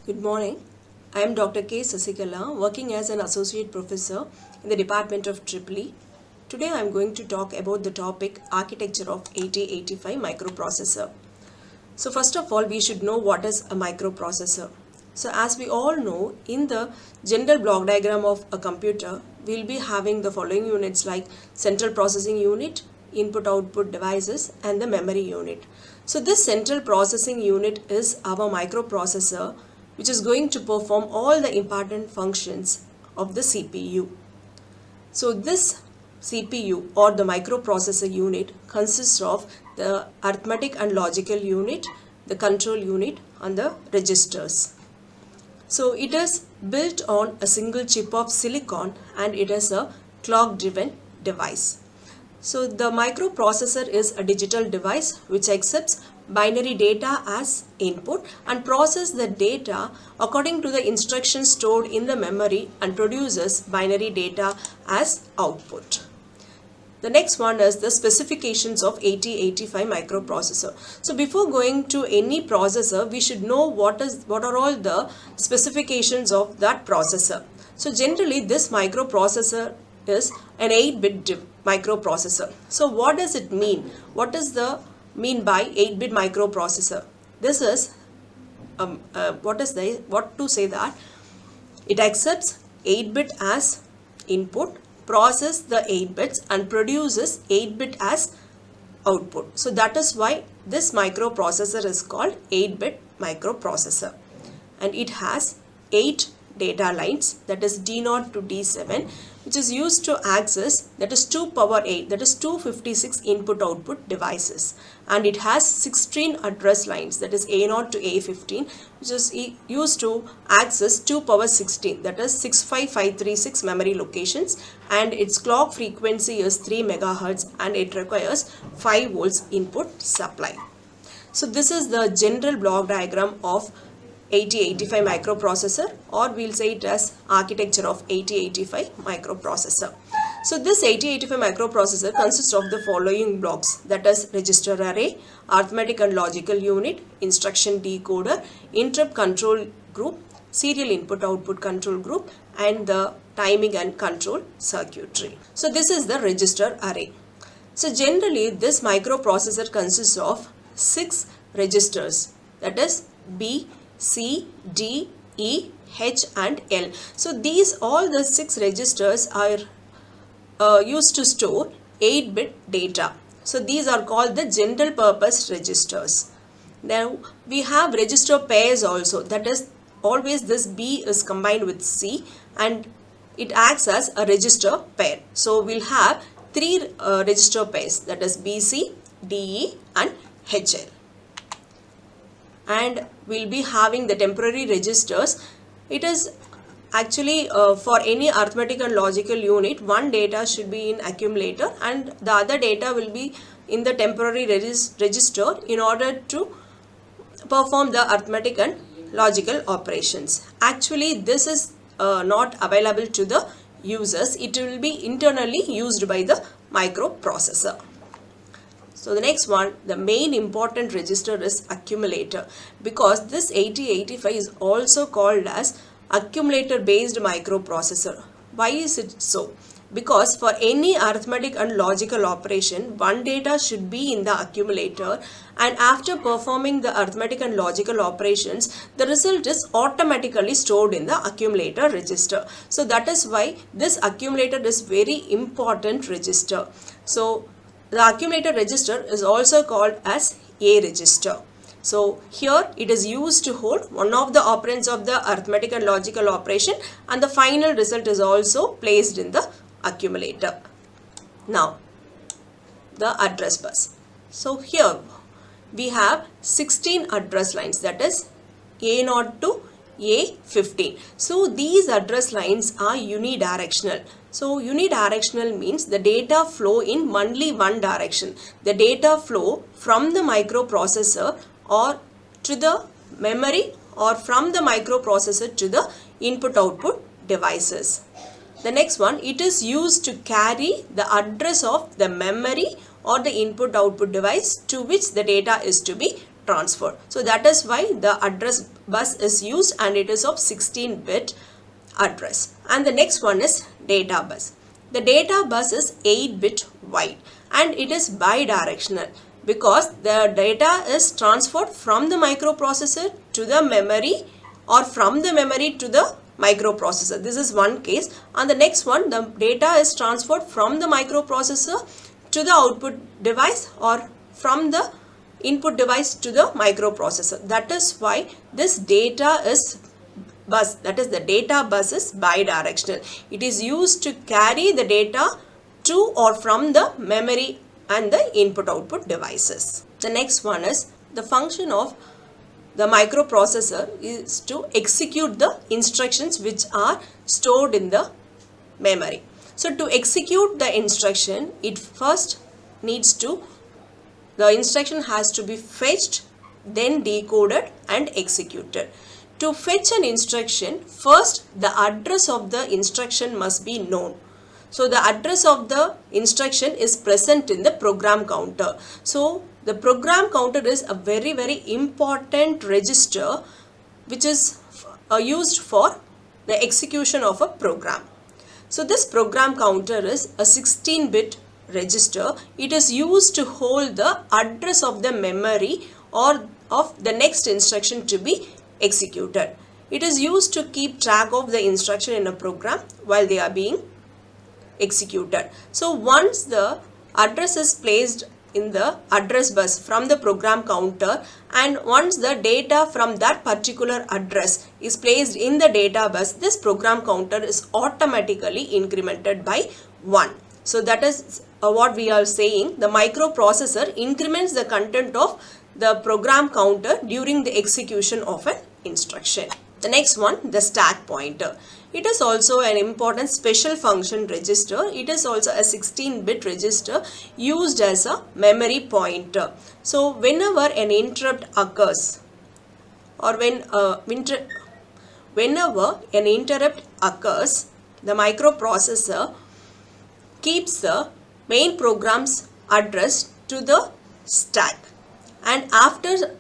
Good morning. I am Dr. K. Sasikala, working as an associate professor in the Department of EEE. Today I am going to talk about the topic architecture of 8085 microprocessor. So first of all, we should know what is a microprocessor. So as we all know, in the general block diagram of a computer, we will be having the following units like central processing unit, input-output devices, and the memory unit. So this central processing unit is our microprocessor, which is going to perform all the important functions of the CPU. So this CPU or the microprocessor unit consists of the arithmetic and logical unit, the control unit, and the registers. So it is built on a single chip of silicon and it is a clock driven device. So the microprocessor is a digital device which accepts binary data as input and processes the data according to the instructions stored in the memory and produces binary data as output. The next one is the specifications of 8085 microprocessor. So before going to any processor, we should know what are all the specifications of that processor. So generally this microprocessor is an 8-bit microprocessor. So what does it mean? What is the mean by 8-bit microprocessor? This is what to say that it accepts 8-bit as input, process the 8 bits and produces 8-bit as output. So that is why this microprocessor is called 8-bit microprocessor, and it has 8 data lines, that is D0 to D7, which is used to access, that is 2 power 8, that is 256 input output devices, and it has 16 address lines, that is A0 to A15, which is used to access 2 power 16, that is 65536 memory locations, and its clock frequency is 3 megahertz and it requires 5 volts input supply. So this is the general block diagram of 8085 microprocessor, or we'll say it as architecture of 8085 microprocessor. So this 8085 microprocessor consists of the following blocks, that is register array, arithmetic and logical unit, instruction decoder, interrupt control group, serial input output control group, and the timing and control circuitry. So this is the register array. So generally this microprocessor consists of 6 registers, that is B, C, D, E, H and L. So these all the 6 registers are used to store 8-bit data. So these are called the general purpose registers. Now we have register pairs also, that is always this B is combined with C and it acts as a register pair. So we'll have 3 register pairs, that is BC, DE and HL. And we'll be having the temporary registers. It is actually for any arithmetic and logical unit, one data should be in accumulator and the other data will be in the temporary register in order to perform the arithmetic and logical operations. Actually this is not available to the users. It will be internally used by the microprocessor. So the next one, the main important register is accumulator, because this 8085 is also called as accumulator based microprocessor. Why is it so? Because for any arithmetic and logical operation, one data should be in the accumulator, and after performing the arithmetic and logical operations, the result is automatically stored in the accumulator register. So that is why this accumulator is very important register. So the accumulator register is also called as A register. So here it is used to hold one of the operands of the arithmetic and logical operation, and the final result is also placed in the accumulator. Now the address bus. So here we have 16 address lines, that is A0 to A15. So these address lines are unidirectional. So unidirectional means the data flow in only one direction. The data flow from the microprocessor or to the memory, or from the microprocessor to the input output devices. The next one, it is used to carry the address of the memory or the input output device to which the data is to be transferred. So that is why the address bus is used and it is of 16-bit address. And the next one is data bus. The data bus is 8-bit wide and it is bidirectional because the data is transferred from the microprocessor to the memory or from the memory to the microprocessor. This is one case. And the next one, the data is transferred from the microprocessor to the output device or from the input device to the microprocessor. That is why this data is bus, that is the data bus is bidirectional. It is used to carry the data to or from the memory and the input output devices. The next one is the function of the microprocessor is to execute the instructions which are stored in the memory. So to execute the instruction, it first needs to, the instruction has to be fetched, then decoded and executed. To fetch an instruction, first the address of the instruction must be known. So the address of the instruction is present in the program counter. So the program counter is a very important register which is used for the execution of a program. So this program counter is a 16-bit register. It is used to hold the address of the memory or of the next instruction to be executed. It is used to keep track of the instruction in a program while they are being executed. So once the address is placed in the address bus from the program counter and once the data from that particular address is placed in the data bus, this program counter is automatically incremented by 1. So that is what we are saying. The microprocessor increments the content of the program counter during the execution of an instruction. The next one, the stack pointer. It is also an important special function register. It is also a 16-bit register used as a memory pointer. So whenever an interrupt occurs or whenever an interrupt occurs, the microprocessor keeps the main program's address to the stack, and after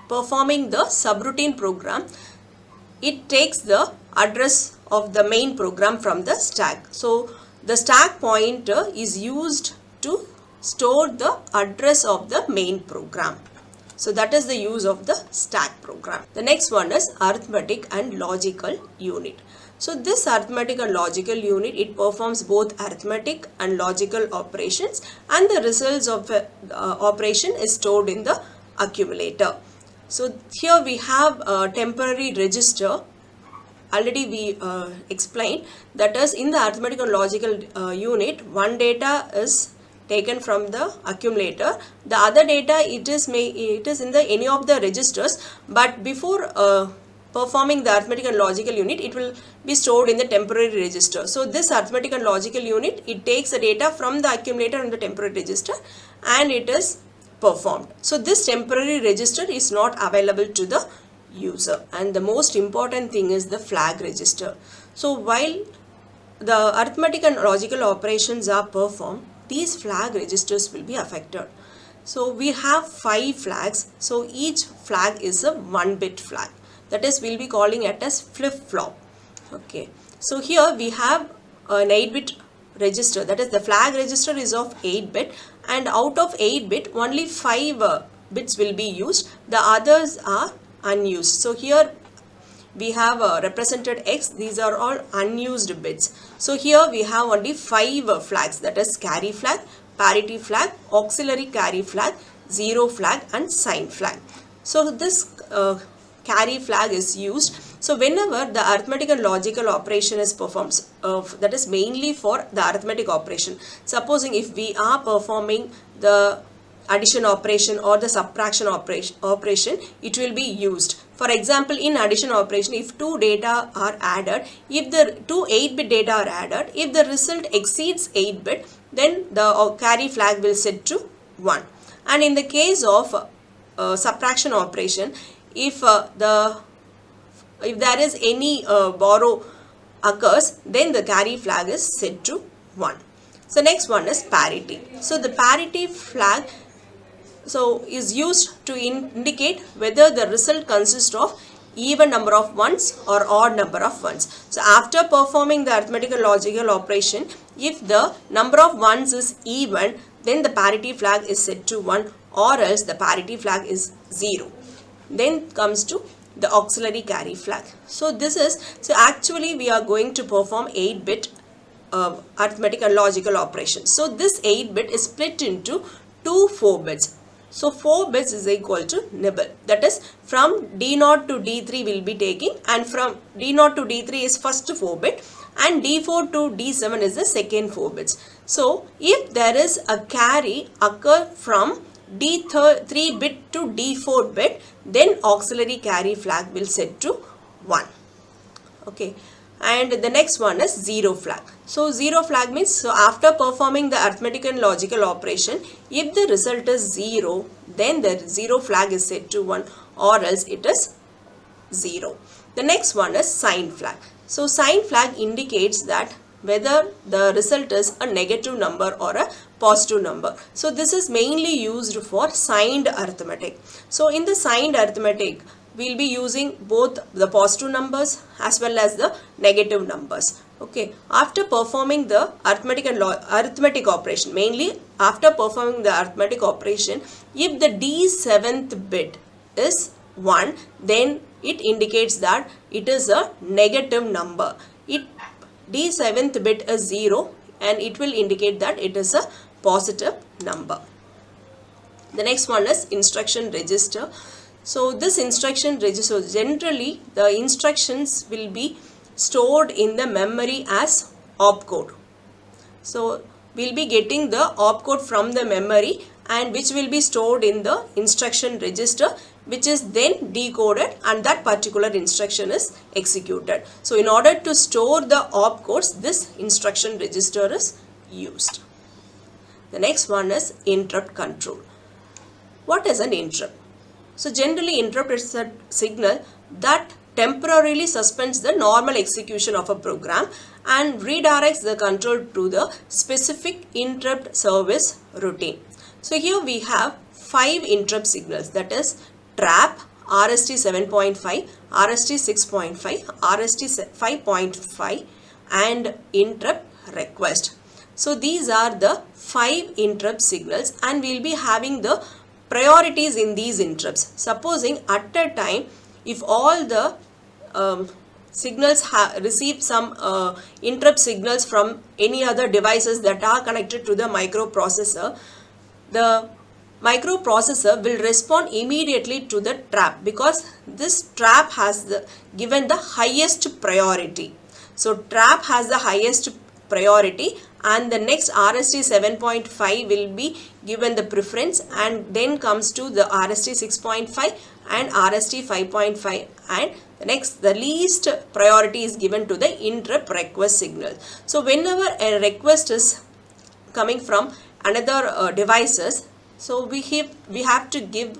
performing the subroutine program, it takes the address of the main program from the stack. So the stack pointer is used to store the address of the main program. So that is the use of the stack program. The next one is arithmetic and logical unit. So this arithmetic and logical unit, it performs both arithmetic and logical operations, and the results of the operation is stored in the accumulator. So here we have a temporary register. Already we explained, that is in the arithmetic and logical unit, one data is taken from the accumulator, the other data it is in the any of the registers, but before performing the arithmetic and logical unit, it will be stored in the temporary register. So this arithmetic and logical unit, it takes the data from the accumulator and the temporary register and it is performed. So this temporary register is not available to the user, and the most important thing is the flag register. So while the arithmetic and logical operations are performed, these flag registers will be affected. So we have 5 flags. So each flag is a 1-bit flag. That is, we'll be calling it as flip-flop. Okay. So here we have an 8-bit register. That is, the flag register is of 8-bit, and out of 8-bit, only 5 bits will be used. The others are unused. So here we have represented X. These are all unused bits. So here we have only 5 flags. That is, carry flag, parity flag, auxiliary carry flag, zero flag and sign flag. So this carry flag is used. So whenever the arithmetic and logical operation is performed, that is mainly for the arithmetic operation. Supposing if we are performing the addition operation or the subtraction operation, it will be used. For example, in addition operation, if 2 data are added, if the 2 8-bit data are added, if the result exceeds 8-bit, then the carry flag will set to 1. And in the case of subtraction operation, if there is any borrow occurs, then the carry flag is set to 1. So next one is parity. So the parity flag is used to indicate whether the result consists of even number of ones or odd number of ones. So after performing the arithmetical logical operation, if the number of ones is even, then the parity flag is set to 1, or else the parity flag is 0. Then comes to the auxiliary carry flag. So actually we are going to perform 8-bit arithmetic and logical operations. So this 8-bit is split into two 4 bits. So 4 bits is equal to nibble. That is, from D0 to D3 will be taking, and from D0 to D3 is first 4 bit, and D4 to D7 is the second 4 bits. So if there is a carry occur from D3 bit to D4 bit, then auxiliary carry flag will set to 1. Okay. And the next one is 0 flag. So 0 flag means, so after performing the arithmetic and logical operation, if the result is 0, then the 0 flag is set to 1, or else it is 0. The next one is sign flag. So sign flag indicates that whether the result is a negative number or a positive number. So this is mainly used for signed arithmetic. So in the signed arithmetic, we will be using both the positive numbers as well as the negative numbers. Okay, after performing the arithmetic operation, mainly after performing the arithmetic operation, if the D7th bit is 1, then it indicates that it is a negative number. D7th bit is 0, and it will indicate that it is a positive number. The next one is instruction register. So this instruction register, generally the instructions will be stored in the memory as opcode. So we will be getting the opcode from the memory, and which will be stored in the instruction register, which is then decoded, and that particular instruction is executed. So in order to store the opcodes, this instruction register is used. The next one is interrupt control. What is an interrupt? So generally interrupt is a signal that temporarily suspends the normal execution of a program and redirects the control to the specific interrupt service routine. So here we have 5 interrupt signals, that is trap, RST 7.5, RST 6.5, RST 5.5 and interrupt request. So these are the 5 interrupt signals, and we will be having the priorities in these interrupts. Supposing at a time, if all the signals receive some interrupt signals from any other devices that are connected to the microprocessor, the microprocessor will respond immediately to the trap, because this trap has given the highest priority. So trap has the highest priority, and the next RST 7.5 will be given the preference, and then comes to the RST 6.5 and RST 5.5, and the least priority is given to the interrupt request signal. So whenever a request is coming from another devices, so we have to give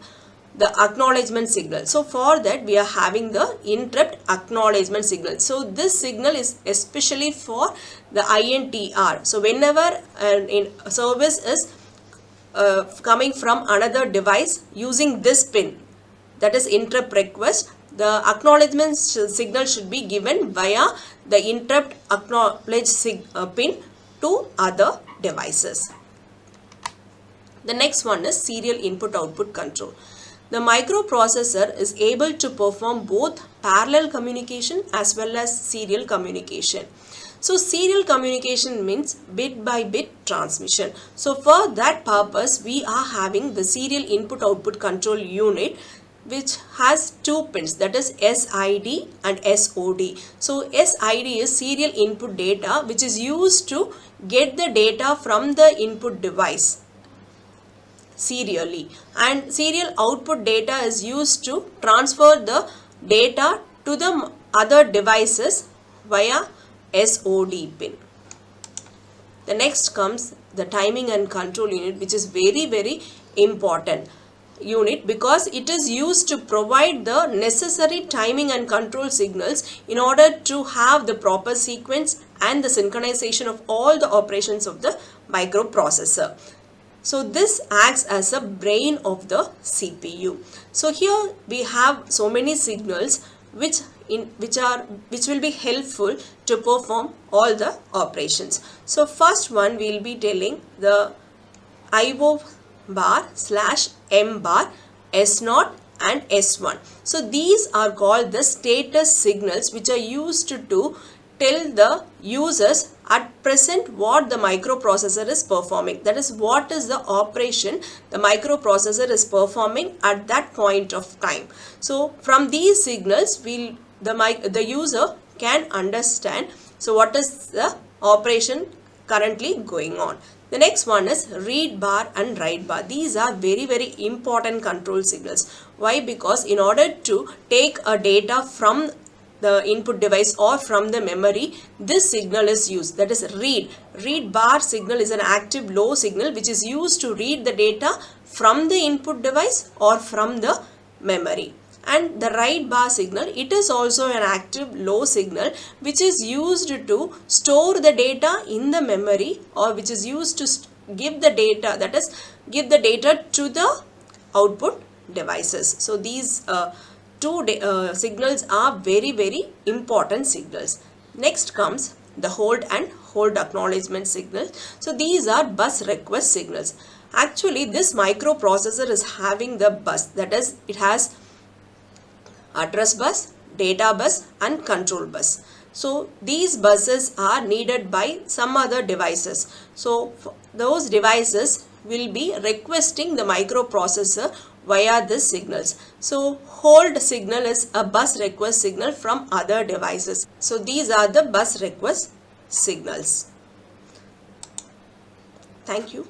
the acknowledgement signal. So for that we are having the interrupt acknowledgement signal. So this signal is especially for the INTR. So whenever a service is coming from another device using this pin, that is interrupt request, the acknowledgement signal should be given via the interrupt acknowledge pin to other devices. The next one is serial input-output control. The microprocessor is able to perform both parallel communication as well as serial communication. So serial communication means bit by bit transmission. So for that purpose, we are having the serial input-output control unit, which has 2 pins, that is SID and SOD. So SID is serial input data, which is used to get the data from the input device serially, and serial output data is used to transfer the data to the other devices via SOD pin. The next comes the timing and control unit, which is very important unit, because it is used to provide the necessary timing and control signals in order to have the proper sequence and the synchronization of all the operations of the microprocessor. So this acts as a brain of the CPU. So here we have so many signals which will be helpful to perform all the operations. So first one we will be telling the IO bar slash M bar, S0 and S1. So these are called the status signals, which are used to tell the users at present what the microprocessor is performing. That is, what is the operation the microprocessor is performing at that point of time. So from these signals the user can understand so what is the operation currently going on. The next one is read bar and write bar. These are very important control signals. Why? Because in order to take a data from the input device or from the memory, this signal is used. That is read. Read bar signal is an active low signal which is used to read the data from the input device or from the memory. And the write bar signal, it is also an active low signal which is used to store the data in the memory, or which is used to give the data, that is give the data to the output devices. So these two signals are very important signals. Next comes the hold and hold acknowledgement signal. So these are bus request signals. Actually this microprocessor is having the bus, that is it has address bus, data bus and control bus. So these buses are needed by some other devices. So those devices will be requesting the microprocessor via these signals. So hold signal is a bus request signal from other devices. So these are the bus request signals. Thank you.